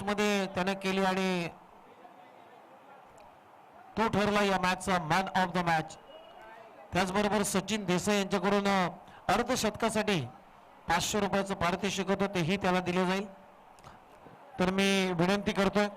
मध्ये त्याने केली आणि तो ठरला या मॅचचा मॅन ऑफ द मॅच. त्याचबरोबर सचिन देसाई यांच्याकडून अर्धशतकासाठी 500 रुपयाचं पारितोषिक होतं तेही त्याला दिले जाईल. तर मी विनंती करतोय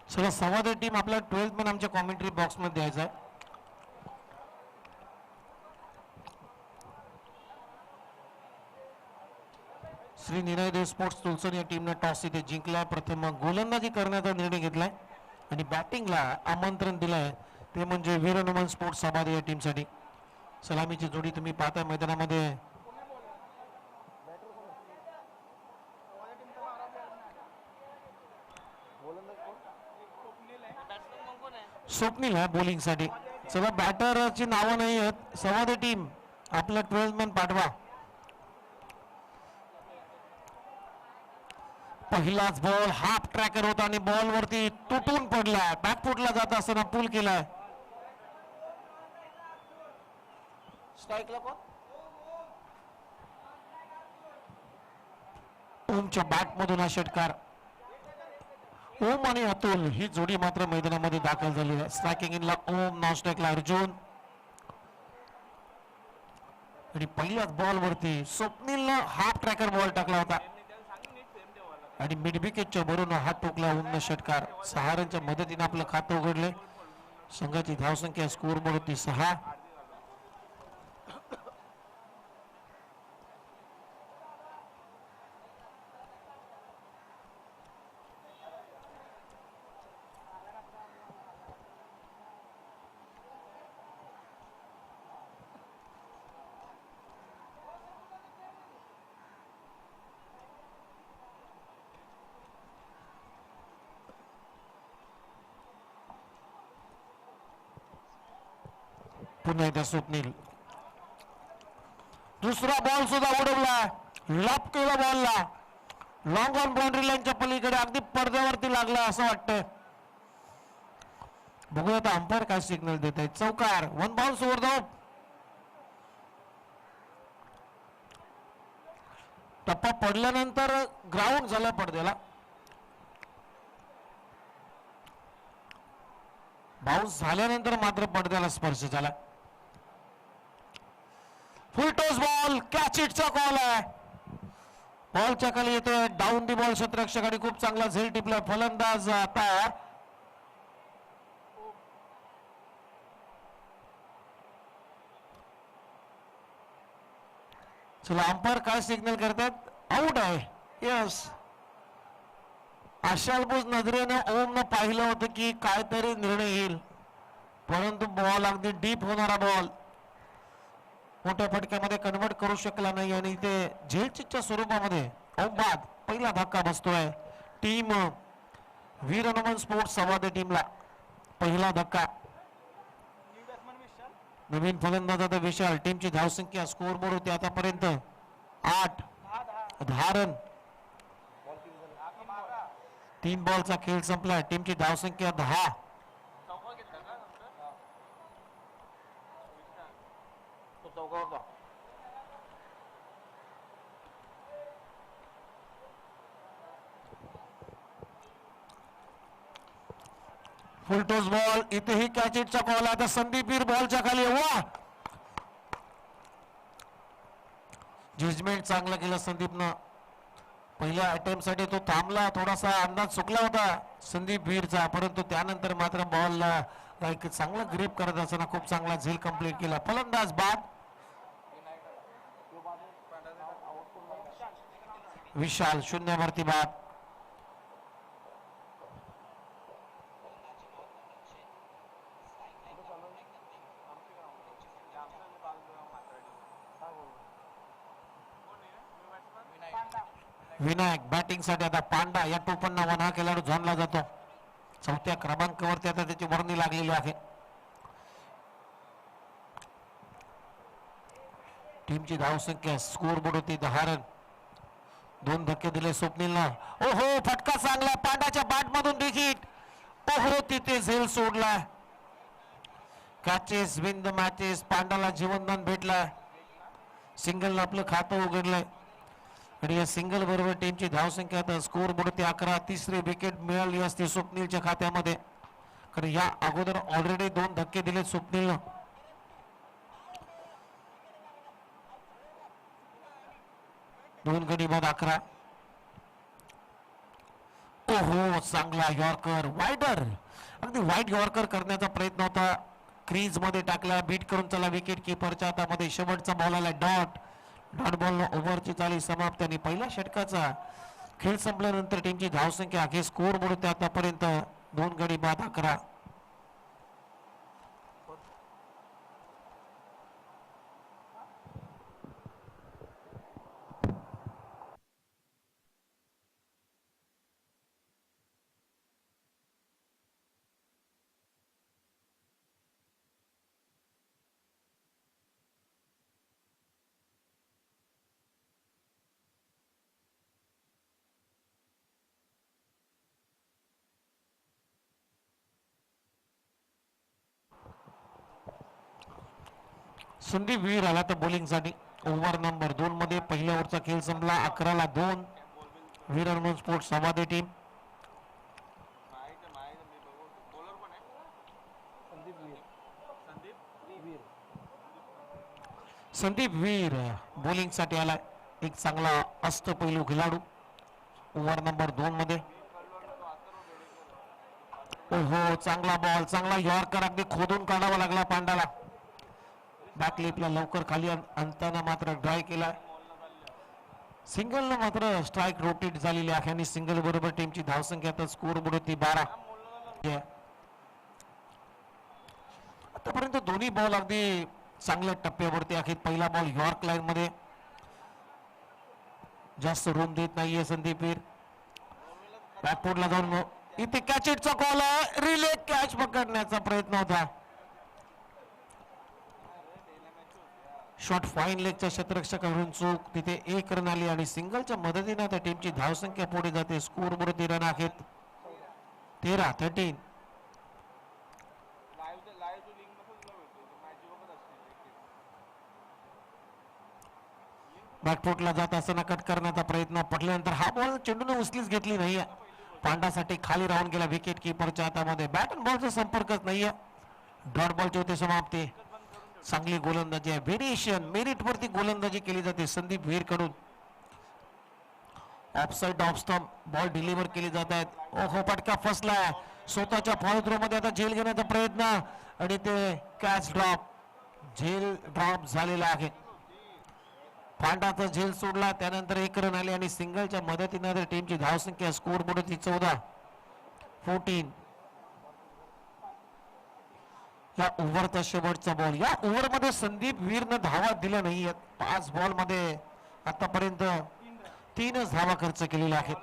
सगळं संवाद टीम आपला 12th मॅन आमच्या कॉमेंट्री बॉक्स मध्ये द्यायचा आहे. श्री निनायदेव स्पोर्ट्स तुलसन या टीमने टॉस इथे जिंकला. प्रथम गोलंदाजी करण्याचा निर्णय घेतलाय आणि बॅटिंगला आमंत्रण दिलंय ते म्हणजे वीर हनुमान स्पोर्ट्स समाधी या टीमसाठी. सलामीची जोडी तुम्ही पाहताय मैदानामध्ये. स्वप्नील आहे बॉलिंग साठी. चला बॅटरची नावं नाही आहेत. संवादी टीम आपला 12th मॅन पाठवा. पहिलाच बॉल हाफ ट्रॅकर होता आणि बॉल वरती तुटून पडलाय. बॅकफुटला जात असताना पूल केलाय. स्ट्राईकला पण ओमच्या बॅट मधून हा षटकार. ओम आणि अतुल ही जोडी मात्र मैदानामध्ये दाखल झाली आहे. स्ट्रायकिंग इनला ओम, नॉन स्ट्राईकला अर्जुन. आणि पहिल्याच बॉल वरती स्वप्नीलनं हाफ ट्रॅकर बॉल टाकला होता आणि मिड विकेटच्या भरून हात टोकला ओमनं षटकार. 6 रनच्या मदतीने आपलं खातं उघडले. संघाची धावसंख्या स्कोर बोर्ड होती 6. पुन्हा एकदा स्वप्नील. दुसरा बॉल सुद्धा उडवला. लॉप केला बॉलला. लॉंग ऑन बाउंड्री लाईनच्या पलीकडे अगदी पडद्यावरती लागला असं वाटतंय. बघूया आता अंपायर काय सिग्नल देत आहे. चौकार. 1 बाउन्स ओव्हर द. टप्पा पडल्यानंतर ग्राउंड झाला पडद्याला. बाउन्स झाल्यानंतर मात्र पडद्याला स्पर्श झाला. Full toss ball. कॅच इटचा कॉल आहे. बॉलच्या खाली येतोय. Down the ball. क्षेत्ररक्षकाने खूप चांगला झेल टिपला. फलंदाज आता चला अंपायर काय सिग्नल करतात. आउट आहे. यस. आशालबूज नजरेने ओमनं पाहिलं होतं की काहीतरी निर्णय येईल, परंतु बॉल अगदी डीप होणारा बॉल मोठ्या फटक्यामध्ये कन्वर्ट करू शकला नाही आणि इथे झेलच्या स्वरूपामध्ये ओम बाद पहिला धक्का बसतोय. टीम वीर हनुमान स्पोर्ट्स संवाद टीमला पहिला धक्का. नवीन फलंदाज आता विशाल. टीमची धावसंख्या स्कोर बोर्ड होती आतापर्यंत 8. 10 रन. 3 बॉलचा खेळ संपला. टीमची धावसंख्या 10. Full toss ball. इथेही कॅचिटचा कॉल. आता संदीप वीर बॉलच्या खाली. वा, जजमेंट चांगलं केलं संदीपनं. पहिल्या अटेम्प्ट साठी तो थांबला. थोडासा अंदाज चुकला होता संदीप वीरचा, परंतु त्यानंतर मात्र बॉलला एक चांगला ग्रिप करत असताना खूप चांगला झेल कंप्लीट केला. फलंदाज बाद. विशाल 0 वरती बाद. विनायक बॅटिंग साठी. आता पांडा या टोपण हा खेळाडू झोनला जातो. 4थ्या क्रमांकावरती आता त्याची वर्णी लागलेली आहे. टीमची धावसंख्या स्कोर बोर्ड होती 10 रन. 2 धक्के दिले स्वप्नीलला. ओहो, फटका चांगला. पांडाच्या बॅट मधून विकेट. ओहो, तिथे झेल सोडला. Catches win the matches. पांडाला जीवनदान भेटला. सिंगल आपलं खातं उघडलंय आणि या सिंगल बरोबर टीमची धावसंख्या आता स्कोर बोर्ड ते 11. तिसरी विकेट मिळाली असते स्वप्नीलच्या खात्यामध्ये, कारण या अगोदर ऑलरेडी 2 धक्के दिले स्वप्नीलनं. दोन गडी बाद 11. ओहो, चांगला यॉर्कर. वाईडर, अगदी वाईट यॉर्कर करण्याचा प्रयत्न होता. क्रीज मध्ये टाकला. बीट करून चला विकेट किपरच्या हातामध्ये. शेवटचा बॉल आला. Dot ball. ओव्हरची चाली समाप्त आणि पहिल्या षटकाचा खेळ संपल्यानंतर टीमची धावसंख्या आहे स्कोर बोर्ड आतापर्यंत 2 गडी बाद 11. संदीप वीर आला तर बॉलिंग साठी. ओव्हर नंबर 2 मध्ये पहिल्या ओव्हरचा खेळ संपला. 11 ला 2. वीर हनुमान स्पोर्ट्स संवादी टीम. संदीप वीर बॉलिंग साठी आलाय. एक चांगला अष्टपैलू खेळाडू. ओव्हर नंबर 2 मध्ये. ओहो, चांगला बॉल. चांगला यॉर्कर. अगदी खोदून काढावा लागला पांडाला. बॅकलिपला लवकर खाली आणताना मात्र ड्राय केला. सिंगलनं मात्र स्ट्राईक रोटेट झालेली आहे आणि सिंगल बरोबर टीमची धावसंख्या आता स्कोर बोर्ड होती 12. आतापर्यंत दोन्ही बॉल अगदी चांगल्या टप्प्यावरती आहेत. पहिला बॉल यॉर्क लाईन मध्ये. जास्त रूम देत नाहीये संदीप वीर. बॅकफुटला जाऊन इथे कॅचेटचा कॉल आहे. रिले कॅच पकडण्याचा प्रयत्न होता. शॉट फाईन लेगच्या क्षेत्ररक्षकावरून चूक. तिथे 1 रन आली आणि सिंगलच्या मदतीने आता टीमची धावसंख्या पुढे जाते. स्कोर बोर्ड 13 रन आहेत. 13. बॅकफुटला जात असताना कट करण्याचा प्रयत्न. पडल्यानंतर हा बॉल चेंडूने उचलीच घेतली नाहीये. पांडासाठी खाली राहून गेला विकेट किपरच्या हातामध्ये. बॅट आणि बॉलचा संपर्कच नाहीये. डॉट बॉलची होते समाप्ती. चांगली गोलंदाजी आहे. व्हेरिएशन मेरिट वरती गोलंदाजी केली जाते संदीप वीर कडून. Offside off stump ball deliver केली जात आहेत. ओहो, फटका फसला. स्वतःच्या फॉल थ्रो मध्ये आता झेल घेण्याचा प्रयत्न आणि ते कॅच ड्रॉप. झेल ड्रॉप झालेला आहे. पांडाचा झेल सोडला. त्यानंतर 1 रन आले आणि सिंगलच्या मदतीने टीमची धावसंख्या स्कोर बोर्ड होती 14. या ओव्हरचा शेवटचा बॉल. या ओव्हर मध्ये संदीप वीरनं धावा दिल्या नाही. 5 बॉल मध्ये आतापर्यंत 3च धावा खर्च केलेल्या आहेत.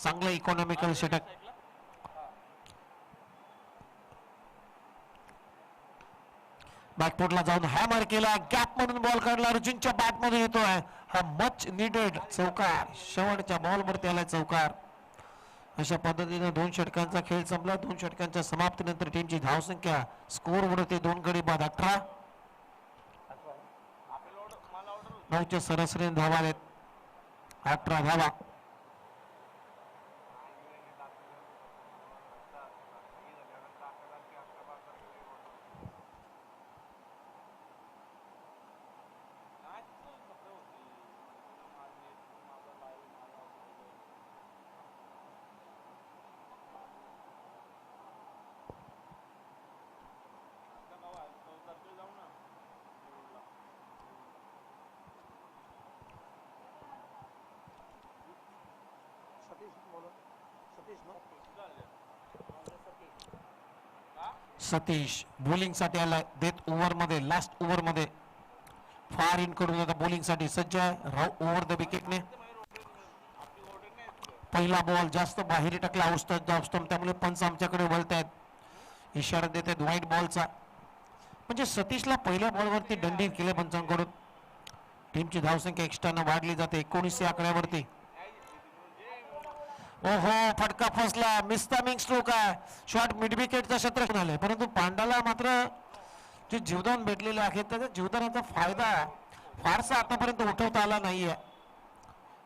चांगलं इकॉनॉमिकल षटक. बॅकफुटला जाऊन हॅमर केला, गॅप मधून बॉल काढला, अर्जुनच्या बॅट मध्ये येतोय हा मच निडेड चौकार. शेवटच्या बॉल वरती आलाय चौकार. अशा पद्धतीने 2 षटकांचा खेळ संपला. 2 षटकांच्या समाप्तीनंतर टीमची धावसंख्या स्कोर वरती 2 गडी बाद 18. 9च्या सरासरीने धावा आहेत 18 धावा. सतीश बॉलिंग साठी आलाय. देत ओव्हर मध्ये लास्ट ओव्हर मध्ये फार इन करून आता बॉलिंग साठी सज्ज आहे. ओव्हर द विकेटने पहिला बॉल जास्त बाहेर टाकला औस्टम, त्यामुळे पंच आमच्याकडे वळत आहेत. इशारा देत आहेत व्हाईट बॉलचा. म्हणजे सतीशला पहिल्या बॉलवरती दंडित केले पंचांकडून. टीमची धावसंख्या एक्स्ट्रानं वाढली जाते 19 या आकड्यावरती. ओहो फटका फसला. मिस्टामिंग स्ट्रोक आहे. शॉट मिड विकेटचा क्षेत्र आले, परंतु पांडाला मात्र जे जीवदान भेटलेले आहे त्याचा जीवदानाचा फायदा फारसा आतापर्यंत उठवता आला नाहीये.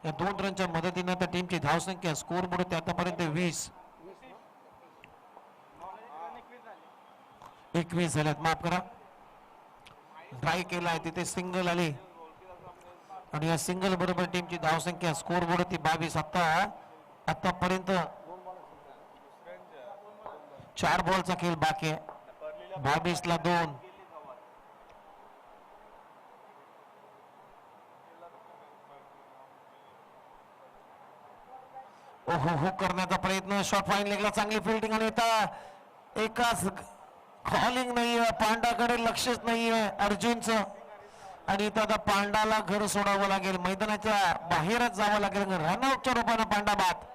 या 2 रनच्या मदतीने आता टीमची धावसंख्या स्कोर बोर्ड आतापर्यंत 21 झाल्यात. माफ करा, ट्राय केलाय तिथे सिंगल आली आणि या सिंगल बरोबर टीमची धावसंख्या स्कोर बोर्ड ती 22. आतापर्यंत 4 बॉलचा खेळ बाकी आहे. 22 ला 2. ओहो हो करण्याचा प्रयत्न. शॉट फाईन लेगला चांगली फिल्डिंग आणि एकाच कॉलिंग नाहीये. पांडाकडे लक्षच नाहीये अर्जुनचं आणि इथं आता पांडाला घर सोडावं लागेल. मैदानाच्या बाहेरच जावं लागेल. रनआउटच्या रूपाने पांडा बाद.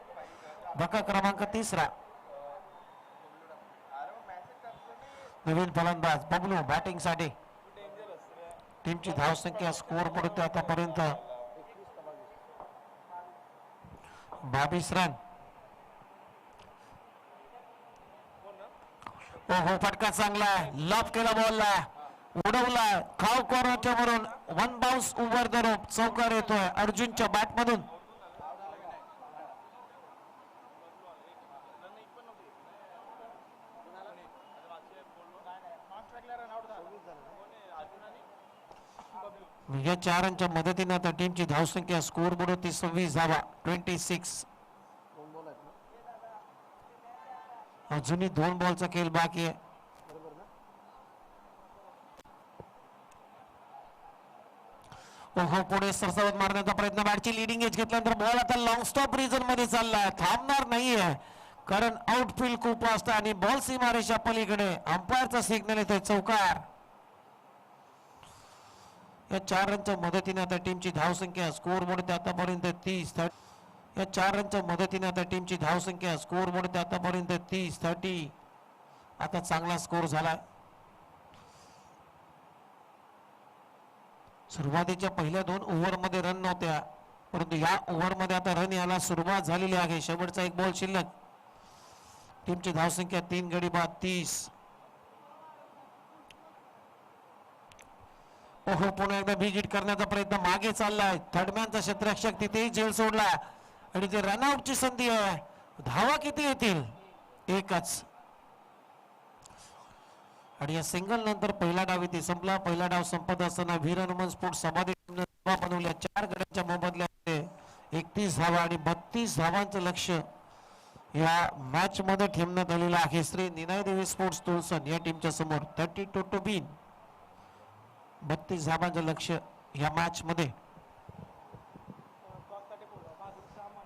धक्का क्रमांक 3. नवीन फलंदाज बबलू बॅटिंग साठी. टीमची धावसंख्या स्कोर पडते आतापर्यंत 22 रन. ओहो फटका चांगला आहे. लॉफ केला बॉलला, उडवला खाव कॉर्नरच्या वरून. 1 बाउन्स ओव्हर द रोप. चौकार येतोय अर्जुनच्या बॅट मधून. या 4 रनच्या मदतीने आता टीमची धावसंख्या स्कोर बोर्ड 26 धावा 26. अजूनही 2 बॉलचा खेळ बाकी आहे. ओहो पुढे सरसावत मारण्याचा प्रयत्न. बॅटची लिडिंग एज घेतल्यानंतर बॉल आता लॉंग स्टॉप रिजन मध्ये चाललाय. थांबणार नाहीये कारण आउटफील्ड खूप असतं आणि बॉल सीमारेषा पलीकडे. अंपायरचा सिग्नल येतोय चौकार. या 4 रनच्या मदतीने आता टीमची धावसंख्या स्कोर बोर्ड आतापर्यंत 30. या 4 रनच्या मदतीने आता टीमची धावसंख्या स्कोर बोर्ड आतापर्यंत 30. आता चांगला स्कोर झाला. सुरुवातीच्या पहिल्या 2 ओव्हर मध्ये रन नव्हत्या, परंतु या ओव्हर मध्ये आता रन यायला सुरुवात झालेली आहे. शेवटचा 1 बॉल शिल्लक. टीमची धावसंख्या 3 गडी बाद 30. ओहो पुन्हा एकदा बिग करण्याचा प्रयत्न मागे चाललाय. थर्डमॅनचा क्षेत्ररक्षक तिथेही झेल सोडला आणि ते रनआउटची संधी आहे. धावा किती येतील? 1च. आणि या सिंगल नंतर पहिला डाव इथे संपला. पहिला डाव संपत असताना वीर हनुमान स्पोर्ट्स समाधी बनवल्या 4 गड्यांच्या मोबदल्यामध्ये 31 धावा आणि 32 धावांचं लक्ष या मॅच मध्ये ठेवण्यात आलेलं आहे. श्री निनाय देवी स्पोर्ट्स तुळसन या टीमच्या समोर 32 to 3 32 धावांचं लक्ष या मॅच मध्ये.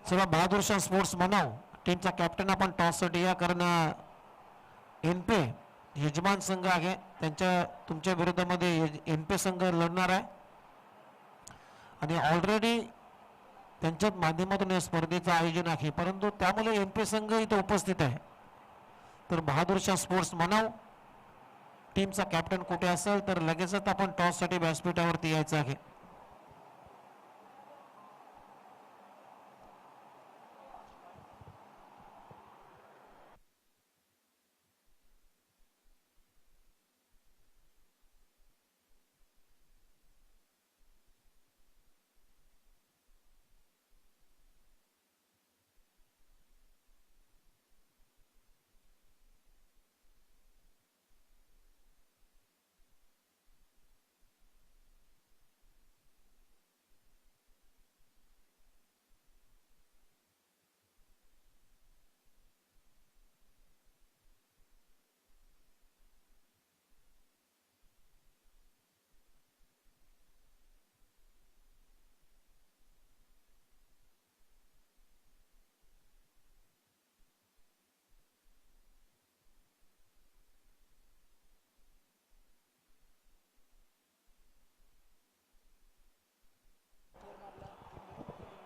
चला बहादूर शाह स्पोर्ट्स म्हणाव टीमचा कॅप्टन आपण टॉस साठी या, कारण एनपे यजमान संघ आहे त्यांच्या तुमच्या विरोधामध्ये एनपे संघ लढणार आहे आणि ऑलरेडी त्यांच्या माध्यमातून या स्पर्धेचं आयोजन आहे, परंतु त्यामुळे एनपे संघ इथे उपस्थित आहे. तर बहादूर शाह स्पोर्ट्स म्हणाव टीमचा कॅप्टन कुठे असेल तर लगेचच आपण टॉस साठी व्यासपीठावरती यायचं आहे.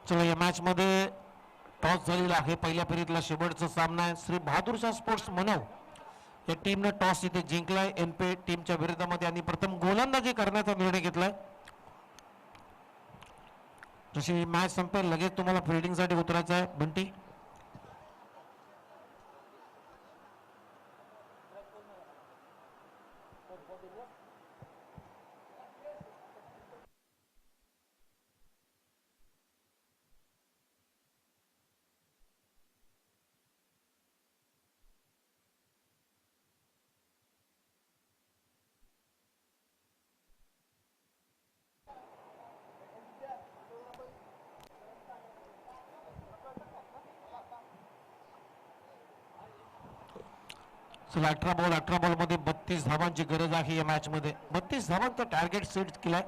चला या मॅच मध्ये टॉस झालेला आहे. पहिल्या फेरीतला शेवटचा सामना आहे. श्री बहादूरशाह स्पोर्ट्स मनव या टीमने टॉस इथे जिंकलाय एनपे टीमच्या विरोधामध्ये आणि प्रथम गोलंदाजी करण्याचा निर्णय घेतलाय. जशी मॅच संपेल लगेच तुम्हाला फिल्डिंग साठी उतरायचं आहे. बंटी चला 18 बॉल मध्ये 32 धावांची गरज आहे. या मॅच मध्ये 32 धावांचा टार्गेट सेट केलाय.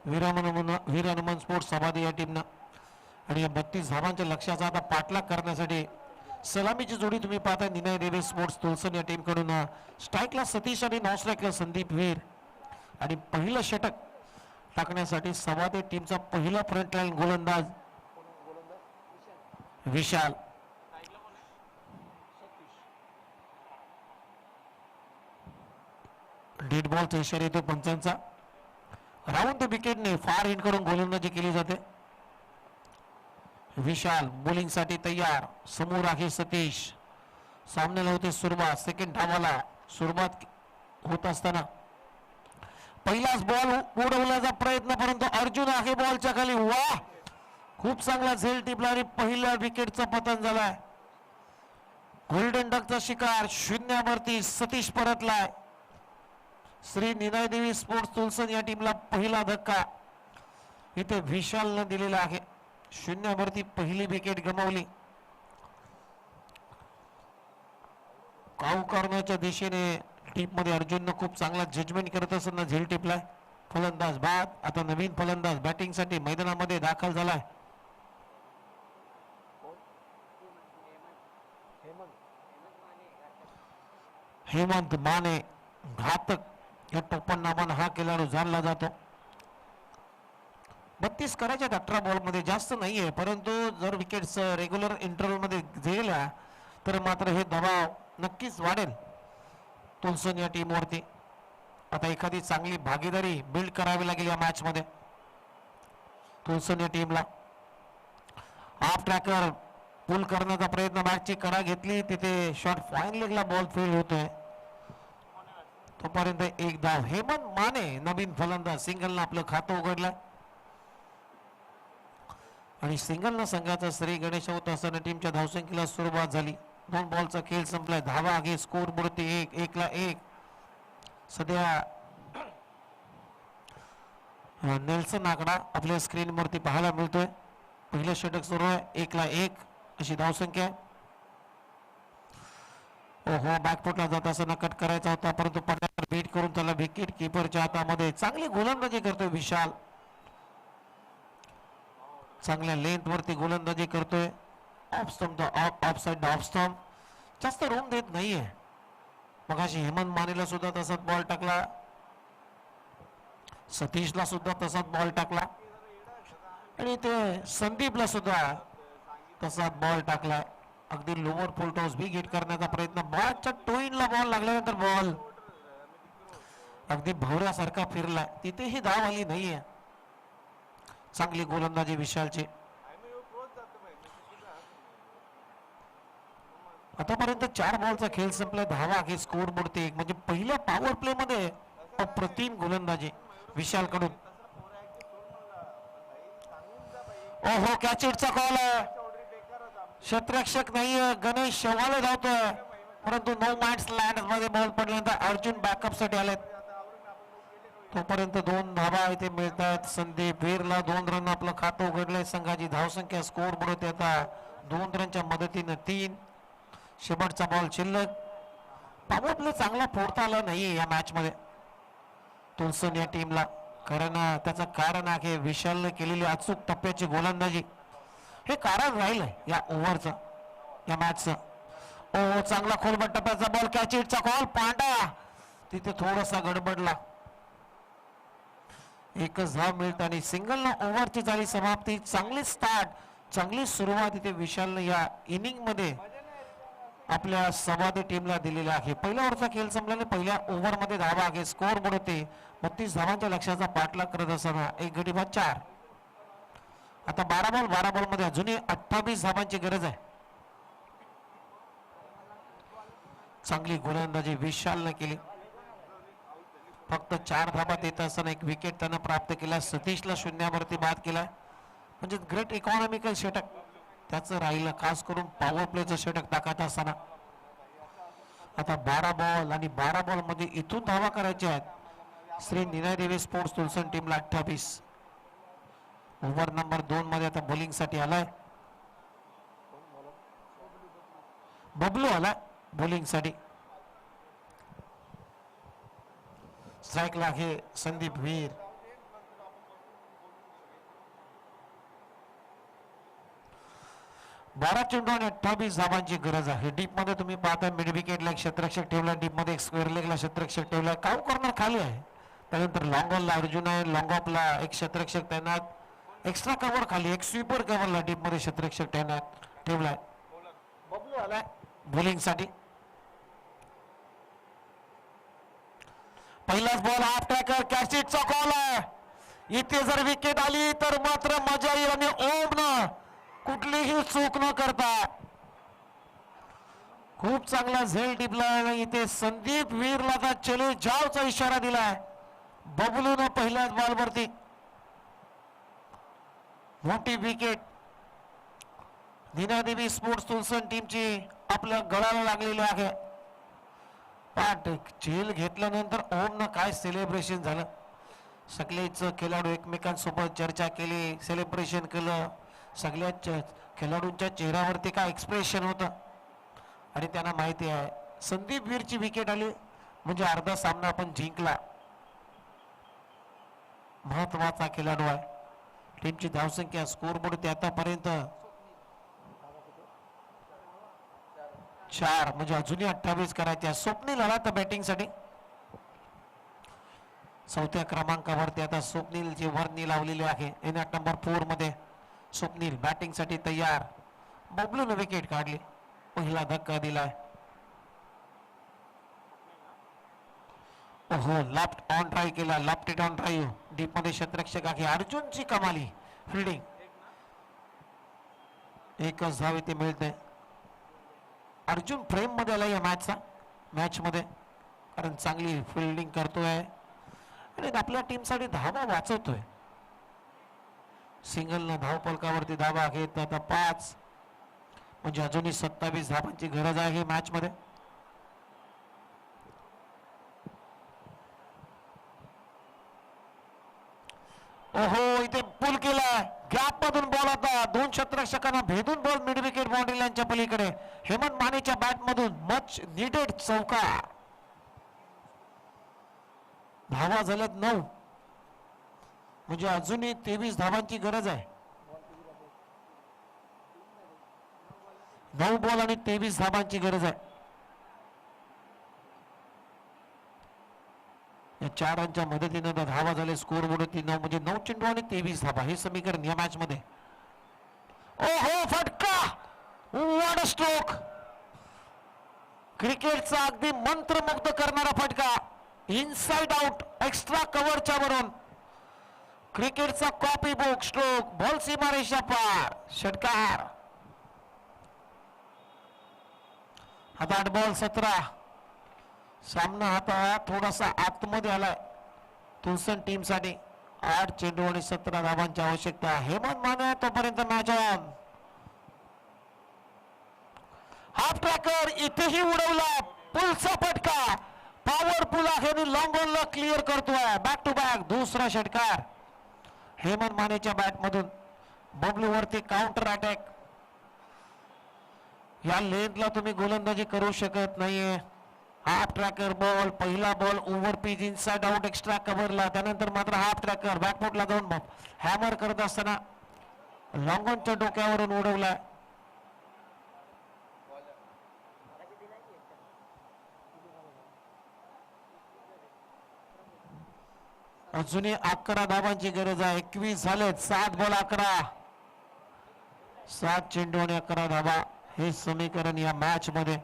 वीर हनुमान स्पोर्ट्स सभादी या टीमनं आणि या 32 धावांच्या लक्ष्याचा आता पाठलाग करण्यासाठी सलामीची जोडी तुम्ही पाहताय. निनाय देवे स्पोर्ट्स तुलसन या टीम कडून स्ट्राईकला सतीश आणि नॉन स्ट्राईकला संदीप वीर आणि पहिलं षटक टाकण्यासाठी सभादी टीमचा पहिला फ्रंटलाईन गोलंदाज विशाल. डेड बॉलचा इशारा येतो पंचांचा. राऊंड द विकेटने फार हिट करून गोलंदाजी केली जाते. विशाल बॉलिंग साठी तयार. समोर आहे सतीश. सामन्याला होते सुरुवात. सेकंड धावाला सुरुवात होत असताना पहिलाच बॉल उडवण्याचा प्रयत्न परंतु अर्जुन आहे बॉलच्या खाली. वाह खूप चांगला झेल टिपला आणि पहिल्या विकेटचं पतन झालाय. गोल्डन डकचा शिकार शून्यावरती सतीश परतलाय. श्री निनाय देवी स्पोर्ट्स तुलसन या टीमला पहिला धक्का इथे विशालनं दिलेला आहे. शून्यावरती पहिली विकेट गमावली. काऊ करण्याच्या दिशेने टीम मध्ये अर्जुननं खूप चांगला जजमेंट करत असताना झेल टिपलाय. फलंदाज बाद. आता नवीन फलंदाज बॅटिंग साठी मैदानामध्ये दाखल झालाय. हेमंत माने घातक या टोपणनामानं हा खेळाडू जाणला जातो. 32 करायच्या 18 बॉल मध्ये जास्त नाहीये परंतु जर विकेट्स रेग्युलर इंटरव्हल मध्ये गेल्या तर मात्र हे दबाव नक्कीच वाढेल तुलसन या टीम वरती. आता एखादी चांगली भागीदारी बिल्ड करावी लागेल या मॅच मध्ये तुलसन या टीमला. हाफ ट्रॅकर पुल करण्याचा प्रयत्न मॅचची कडा घेतली तिथे शॉट फाईन लेगला बॉल फेल होतोय. तोपर्यंत एक धाव. हेमंत माने नवीन फलंदाज सिंगलनं आपलं खातं उघडलंय आणि सिंगलनं संघाचा श्री गणेश होत असताना टीमच्या धावसंख्येला सुरुवात झाली. 2 बॉलचा खेळ संपलाय. धावा आहे स्कोर बोर्डती 1-1. सध्या नेल्सन आकडा आपल्या स्क्रीन वरती पाहायला मिळतोय. पहिलं षटक सुरू आहे. 1-1 अशी धावसंख्या आहे. ओहो बॅकफुटला जात असताना कट करायचा होता परंतु पट्ट्यावर बीट करून त्याला विकेट किपरच्या हातामध्ये. चांगली गोलंदाजी करतोय विशाल. चांगल्या लेंथ वरती गोलंदाजी करतोय. Off stump of side off stump जास्त रूम देत नाहीये. मगाशी हेमंत मानेला सुद्धा तसाच बॉल टाकला. सतीशला सुद्धा तसाच बॉल टाकला आणि ते संदीपला सुद्धा तसाच बॉल टाकला. अगदी लोअर फुल टॉस बी गेट करण्याचा प्रयत्न, बॉलच्या टोईनला बॉल लागल्यानंतर बॉल अगदी भवऱ्यासारखा फिरला, तिथेही धाव आली नाहीये. चांगली गोलंदाजी विशालची. आतापर्यंत 4 बॉलचा खेळ संपला, धावा आहे स्कोर बोर्ड एक, म्हणजे पहिल्या पॉवर प्ले मध्ये अप्रतिम गोलंदाजी विशाल कडून. ओहो, कॅच इटचा कॉल आहे, क्षेत्ररक्षक नाहीये, गणेश शेवाळे धावतोय, परंतु नो माइंड्स लँड मध्ये बॉल पडल्यानंतर अर्जुन बॅकअप साठी आलेत. तोपर्यंत 2 धावा इथे मिळत आहेत. संदीप वीरला 2 रन आपलं खातं उघडलंय. संघाची धावसंख्या स्कोर बोर्ड आता 2 रनच्या मदतीनं 3. शेवटचा बॉल शिल्लक. पॉवर प्ले चांगला फोडता आला नाहीये या मॅच मध्ये तुलसन या टीमला, कारण त्याचं कारण आहे विशालने केलेली अचूक टप्प्याची गोलंदाजी, हे कारण राहिलंय या ओव्हरचं, या मॅचचं. ओ, चांगला खोलबट टप्प्याचा बॉल, कॅच इटचा कॉल, पांडा तिथे थोडासा गडबडला. एकच धाव मिळत आणि सिंगल ओव्हरची झाली समाप्ती. चांगली स्टार्ट, चांगली सुरुवात इथे विशालने या इनिंग मध्ये आपल्या संवादी टीमला दिलेला आहे. पहिल्या ओव्हरचा खेळ संपल्याने पहिल्या ओव्हर मध्ये धावा आहे स्कोर बोर्ड होते 32 धावांच्या लक्ष्याचा पाठलाग करत असताना 1 गडी बाद 4. आता 12 बॉल मध्ये अजूनही 28 धावांची गरज आहे. चांगली गोलंदाजी विशालने केली. फक्त 4 धावा देत असताना 1 विकेट त्यानं प्राप्त केला. सतीशला शून्यावरती बाद केला, म्हणजे ग्रेट इकॉनॉमिकल षटक त्याचं राहिलं, खास करून पॉवर प्लेचं षटक टाकत असताना. आता 12 बॉल आणि 12 बॉल मध्ये इथून धावा करायच्या आहेत. श्री निनाय देवी स्पोर्ट्स तुलसन टीमला 28. ओव्हर नंबर 2 मध्ये आता बॉलिंग साठी आलाय बबलू, आला बॉलिंग साठी. स्ट्राइकला आहे संदीप वीर. बारा चेंडू आणि 28 धावांची गरज आहे. डीप मध्ये तुम्ही पाहता मिड विकेटला एक क्षेत्ररक्षक ठेवला, डीप मध्ये एक स्क्वेअर लेगला क्षेत्ररक्षक ठेवला, काउ कॉर्नर खाली आहे. त्यानंतर लॉंग ऑनला अर्जुन आहे, लॉंग ऑफला एक क्षेत्ररक्षक तैनात, एक्स्ट्रा कव्हर खाली एक स्वीपर कव्हरला डीप मध्ये क्षेत्ररक्षक तैनात ठेवलाय. बबलू आलाय बॉलिंग साठी. पहिलाच बॉल हाफ टॅकर, कॅचिटचा कॉल आहे. इथे जर विकेट आली तर मात्र मजा येईल आणि ओम न कुठलीही चूक न करता खूप चांगला झेल टिपला. इथे संदीप वीरला चले जावचा इशारा दिलाय बबलून पहिल्याच बॉलवरती. मोठी विकेट दिनादेवी स्पोर्ट्स तुलसन टीमची आपल्या गळाला लागलेली आहे. पाठ झेल घेतल्यानंतर ओमनं काय सेलिब्रेशन झालं. सगळेच खेळाडू एकमेकांसोबत चर्चा केली, सेलिब्रेशन केलं. सगळ्याच खेळाडूंच्या चेहऱ्यावरती काय एक्सप्रेशन होतं आणि त्यांना माहिती आहे संदीप वीरची विकेट आली म्हणजे अर्धा सामना आपण जिंकला. महत्वाचा खेळाडू आहे. टीमची धावसंख्या स्कोर बोर्ड ते आतापर्यंत 4, म्हणजे अजूनही 28 करायचे. स्वप्नील आला तर बॅटिंग साठी. 4थ्या क्रमांकावरती आता स्वप्नीलची वर्णी लावलेली आहे. इनॅट नंबर 4 मध्ये स्वप्नील बॅटिंग साठी तयार. बबलूने विकेट काढली, पहिला धक्का दिलाय. ओहो, लेफ्ट ऑन ट्राय केला, left it on try. Deep मध्ये क्षेत्ररक्षक आहे अर्जुनची कमाली फिल्डिंग. एकच धाव इथे मिळते. अर्जुन फ्रेम मध्ये आला या मॅच मध्ये, कारण चांगली फिल्डिंग करतोय आणि आपल्या टीम साठी धावा वाचवतोय. सिंगलनं धाव फलकावरती धावा घेत आता 5, म्हणजे अजूनही 27 धावांची गरज आहे मॅच मध्ये. ओहो, इथे पुल केला, गॅप मधून बॉल आता 2 क्षेत्ररक्षकांना भेदून बॉल मिड विकेट बाउंड्री लाईनच्या पलीकडे. हेमंत मानेच्या बॅट मधून मच नीडेड चौका. धावा झाल्यात 9, म्हणजे अजूनही 23 धावांची गरज आहे. 9 बॉल आणि 23 धावांची गरज आहे. या 4 रनच्या मदतीने धावा झाले स्कोर बोर्ड 9, म्हणजे 9 चेंडू आणि 23 धावा हे समीकरण या मॅच मध्ये. ओहो, फटका व्हॉट अ स्ट्रोक. क्रिकेटचा अगदी मंत्रमुग्ध करणारा फटका. इनसाइड आउट एक्स्ट्रा कव्हरच्या वरून. क्रिकेटचा कॉपी बुक स्ट्रोक. बॉल सीमारेषा पार. षटकार. आता 8 बॉल 17. सामना आता थोडासा आतमध्ये आलाय तुलसन टीम साठी. 8 चेंडू आणि 17 धावांची आवश्यकता. हेमंत माने तोपर्यंत मॅच ऑन. हाफ ट्रॅकर इथेही उडवला. पुलचा फटका. पॉवरफुल आहे. लॉंग ऑनला क्लिअर करतोय. बॅक टू बॅक दुसरा षटकार. हेमंत मानेच्या बॅट मधून बबलू वरती काउंटर अटॅक. या लेंथला तुम्ही गोलंदाजी करू शकत नाहीये. Half tracker ball. पहिला ball over pitch inside out extra कव्हरला. त्यानंतर मात्र हाफ ट्रॅकर बॅकफुटला जाऊन हॅमर करत असताना लॉंग ऑनच्या डोक्यावरून उडवलाय. अजूनही 11 धावांची गरज आहे. 21 झालेत. 7 बॉल 11. 7 चेंडू आणि 11 धावा हे समीकरण या मॅच मध्ये.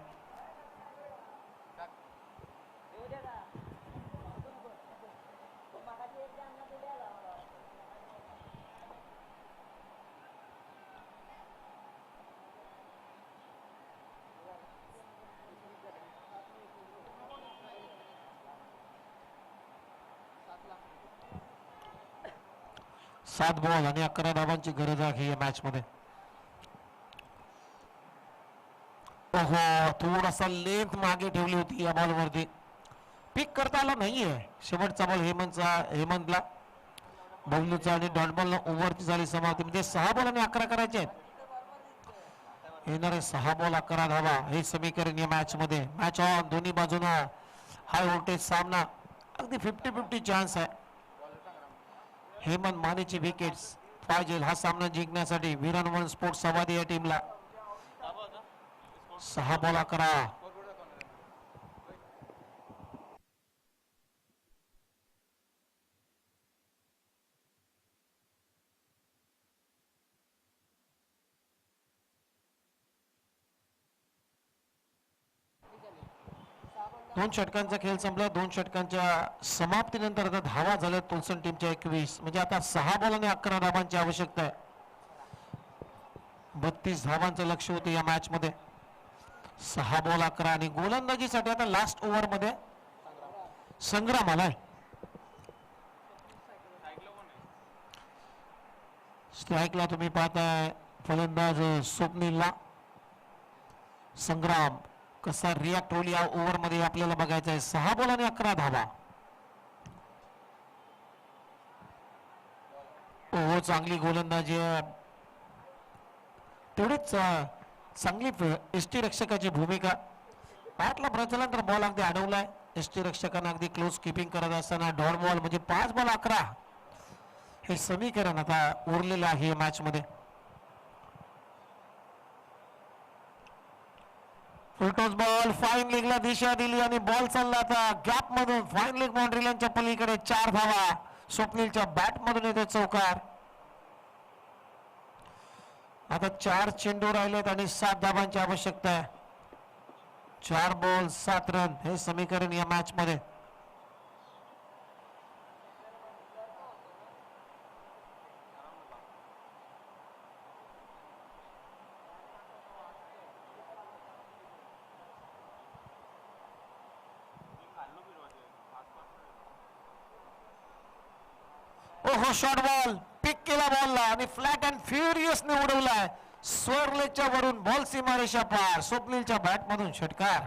सात बॉल आणि 11 धावांची गरज आहे या मॅच मध्ये. ओहो थोडासा लेंथ मागे ठेवली होती या बॉल वरती. पिक करता आला नाहीये. शेवटचा बॉल हेमंतला. बबलूचा आणि डॉट बॉल ओव्हरची झाली समाप्ती. म्हणजे 6 बॉल आणि 11 करायचे आहेत. येणारे 6 बॉल 11 धावा हे समीकरण या मॅच मध्ये. Match on. दोन्ही बाजूना हाय व्होल्टेज सामना. अगदी 50-50 चान्स आहे. हेमंत मानेची विकेट्स पाहिजे हा सामना जिंकण्यासाठी. विरान वन स्पोर्ट्स संवादी या टीमला. 6 बॉल 11. दोन षटकांचा खेळ संपला. 2 षटकांच्या समाप्तीनंतर आता धावा झाल्या तुलसन टीमच्या 21. म्हणजे आता 6 बॉल आणि 11 धावांची आवश्यकता आहे. 32 धावांचं लक्ष होतं या मॅच मध्ये. 6 बॉल 11 आणि गोलंदाजीसाठी आता लास्ट ओव्हर मध्ये संग्राम आलाय. स्ट्राईकला तुम्ही पाहताय फलंदाज स्वप्नीलला. संग्राम कसा रिॲक्ट होईल या ओव्हर मध्ये आपल्याला बघायचं आहे. 6 बॉल आणि 11 धावा. हो चांगली गोलंदाजी आहे. तेवढीच चांगली यष्टीरक्षकाची भूमिका. बॅटला प्रचलन तर बॉल अगदी अडवलाय. यष्टीरक्षकांना अगदी क्लोज किपिंग करत असताना डॉट बॉल म्हणजे 5 बॉल 11 हे समीकरण आता उरलेलं आहे मॅच मध्ये. फुलटॉस बॉल फाईन लेगला दिशा दिली आणि बॉल चालला आता गॅप मधून फाईन लेग बाउंड्री लाईनच्या पलीकडे. 4 धावा. स्वप्नीलच्या बॅट मधून येतो चौकार. आता 4 चेंडू राहिलेत आणि 7 धावांची आवश्यकता आहे. 4 बॉल 7 रन हे समीकरण या मॅच मध्ये. ओहो शॉर्ट बॉल. पिक केला बॉलला आणि फ्लॅट अँड फ्युरियसने उडवलाय. स्वर्लेच्या वरून बॉल सीमारेषा पार. स्वप्नीलच्या बॅट मधून षटकार.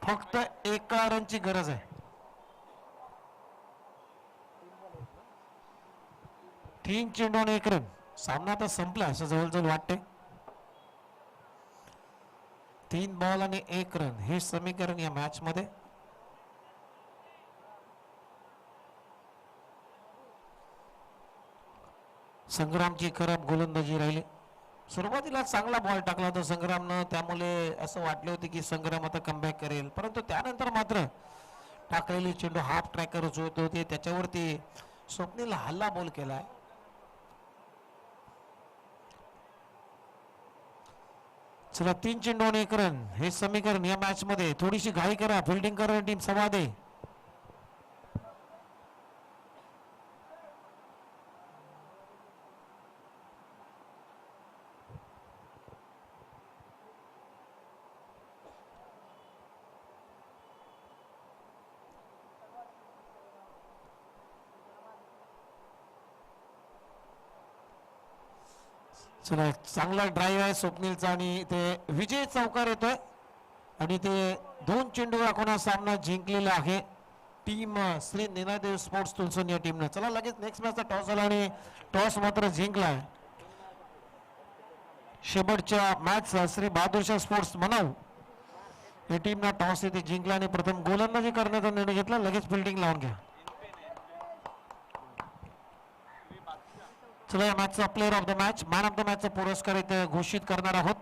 फक्त 1 रनची गरज आहे. 3 चेंडू आणि 1 रन. सामना आता संपला असं जवळजवळ वाटते. 3 बॉल आणि 1 रन हे समीकरण या मॅच मध्ये. संग्रामची खराब गोलंदाजी राहिली. सुरुवातीला चांगला बॉल टाकला होता संग्रामनं. त्यामुळे असं वाटले होते की संग्राम आता कमबॅक करेल. परंतु त्यानंतर मात्र टाकलेली चेंडू हाफ ट्रॅकर होते त्याच्यावरती स्वप्नील हल्ला बॉल केलाय. चला 3 चेंडूवर 1 रन हे समीकरण या मॅच मध्ये. थोडीशी घाई करा, फिल्डिंग करा टीम समाधे. चला चांगला ड्राईव्ह आहे स्वप्नीलचा आणि ते विजय चौकार येतोय आणि ते 2 चेंडू राखून हा सामना जिंकलेला आहे टीम श्री निनादेव स्पोर्ट्स तुलसून या टीमने. चला लगेच नेक्स्ट मॅचचा टॉस झाला आणि टॉस मात्र जिंकलाय. शेवटच्या मॅच श्री बहादूरशाह स्पोर्ट्स मनाव या टीमना टॉस येथे जिंकला आणि प्रथम गोलंदाजी करण्याचा निर्णय घेतला. लगेच फिल्डिंग लावून घ्या. चला या मॅचचा player of the match, man of the मॅचचा पुरस्कार इथे घोषित करणार आहोत.